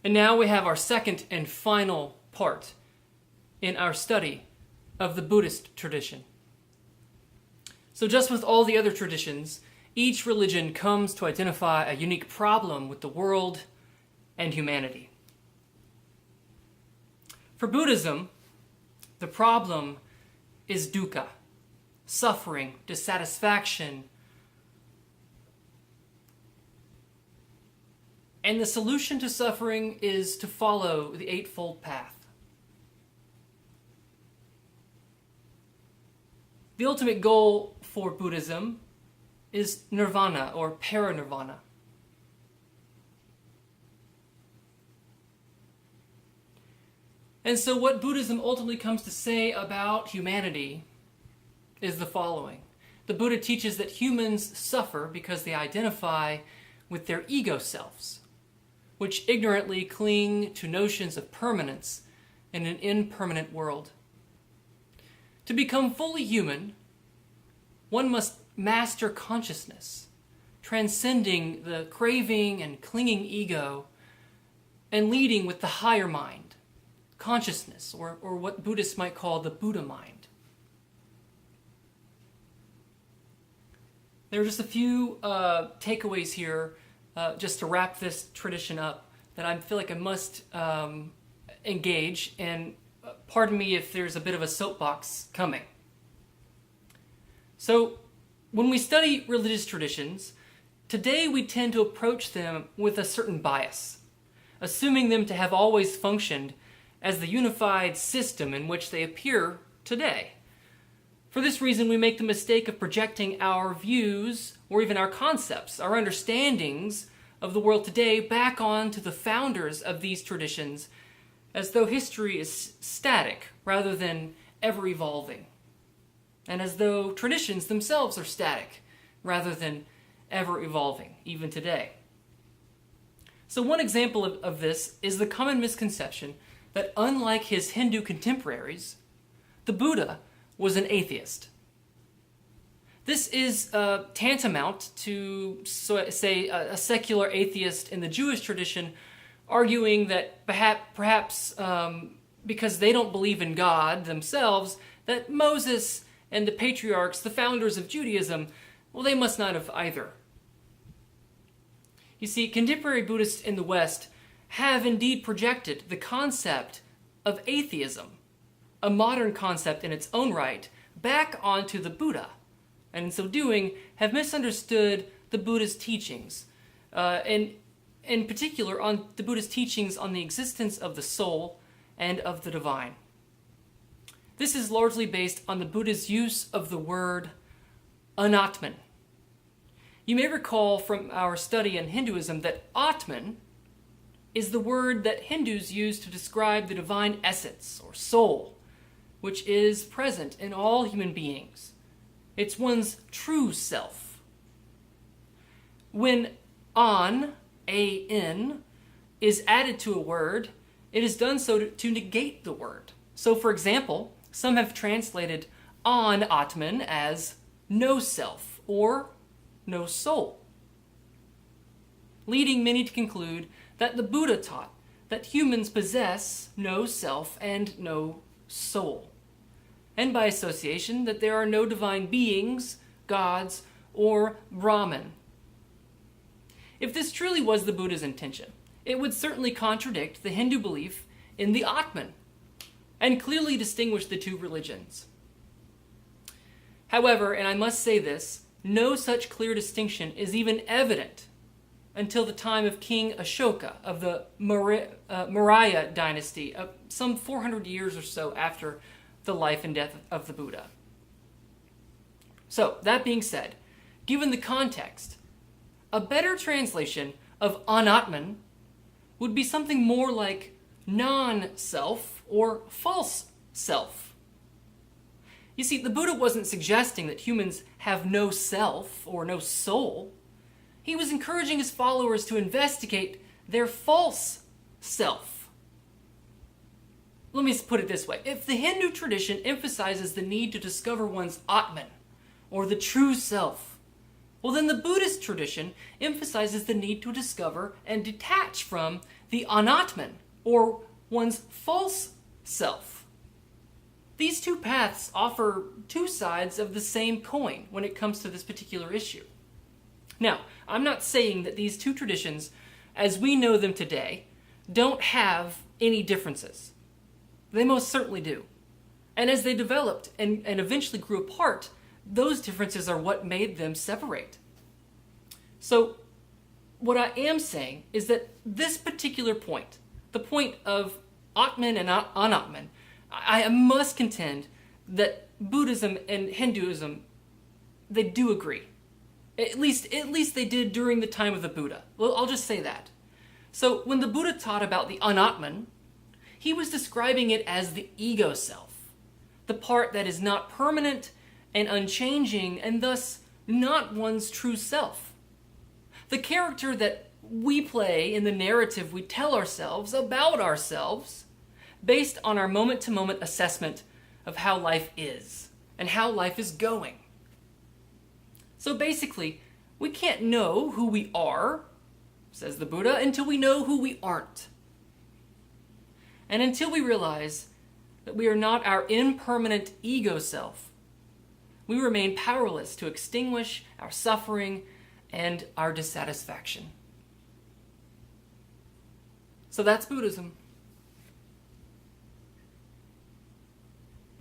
And now we have our second and final part in our study of the Buddhist tradition. So just with all the other traditions, each religion comes to identify a unique problem with the world and humanity. For Buddhism, the problem is dukkha, suffering, dissatisfaction, and the solution to suffering is to follow the Eightfold Path. The ultimate goal for Buddhism is nirvana or paranirvana. And so what Buddhism ultimately comes to say about humanity is the following. The Buddha teaches that humans suffer because they identify with their ego selves, which ignorantly cling to notions of permanence in an impermanent world. To become fully human, one must master consciousness, transcending the craving and clinging ego and leading with the higher mind, consciousness, or what Buddhists might call the Buddha mind. There are just a few takeaways here just to wrap this tradition up that I feel like I must engage, and pardon me if there's a bit of a soapbox coming. So, when we study religious traditions, today we tend to approach them with a certain bias, assuming them to have always functioned as the unified system in which they appear today. For this reason, we make the mistake of projecting our views, or even our concepts, our understandings of the world today back onto the founders of these traditions, as though history is static rather than ever-evolving, and as though traditions themselves are static rather than ever-evolving, even today. So one example of this is the common misconception that unlike his Hindu contemporaries, the Buddha was an atheist. This is tantamount to, say, a secular atheist in the Jewish tradition arguing that perhaps because they don't believe in God themselves, that Moses and the patriarchs, the founders of Judaism, well, they must not have either. You see, contemporary Buddhists in the West have indeed projected the concept of atheism, a modern concept in its own right, back onto the Buddha, and in so doing have misunderstood the Buddha's teachings, and in particular on the Buddha's teachings on the existence of the soul and of the divine. This is largely based on the Buddha's use of the word anatman. You may recall from our study in Hinduism that Atman is the word that Hindus use to describe the divine essence or soul, which is present in all human beings. It's one's true self. When an, A-N, is added to a word, it is done so to negate the word. So, for example, some have translated an Atman as no self or no soul, leading many to conclude that the Buddha taught that humans possess no self and no soul, and by association that there are no divine beings, gods, or Brahman. If this truly was the Buddha's intention, it would certainly contradict the Hindu belief in the Atman, and clearly distinguish the two religions. However, and I must say this, no such clear distinction is even evident until the time of King Ashoka of the Maurya dynasty, some 400 years or so after the life and death of the Buddha. So, that being said, given the context, a better translation of anatman would be something more like non-self or false self. You see, the Buddha wasn't suggesting that humans have no self or no soul. He was encouraging his followers to investigate their false self. Let me put it this way. If the Hindu tradition emphasizes the need to discover one's Atman, or the true self, Well, then the Buddhist tradition emphasizes the need to discover and detach from the anatman, or one's false self. These two paths offer two sides of the same coin when it comes to this particular issue. Now, I'm not saying that these two traditions, as we know them today, don't have any differences. They most certainly do. And as they developed and eventually grew apart, those differences are what made them separate. So, what I am saying is that this particular point, the point of Atman and Anatman, I must contend that Buddhism and Hinduism, they do agree. At least they did during the time of the Buddha. Well, I'll just say that. So when the Buddha taught about the Anatman, he was describing it as the ego self, the part that is not permanent and unchanging, and thus not one's true self. The character that we play in the narrative we tell ourselves about ourselves, based on our moment-to-moment assessment of how life is and how life is going. So basically, we can't know who we are, says the Buddha, until we know who we aren't. And until we realize that we are not our impermanent ego self, we remain powerless to extinguish our suffering and our dissatisfaction. So that's Buddhism.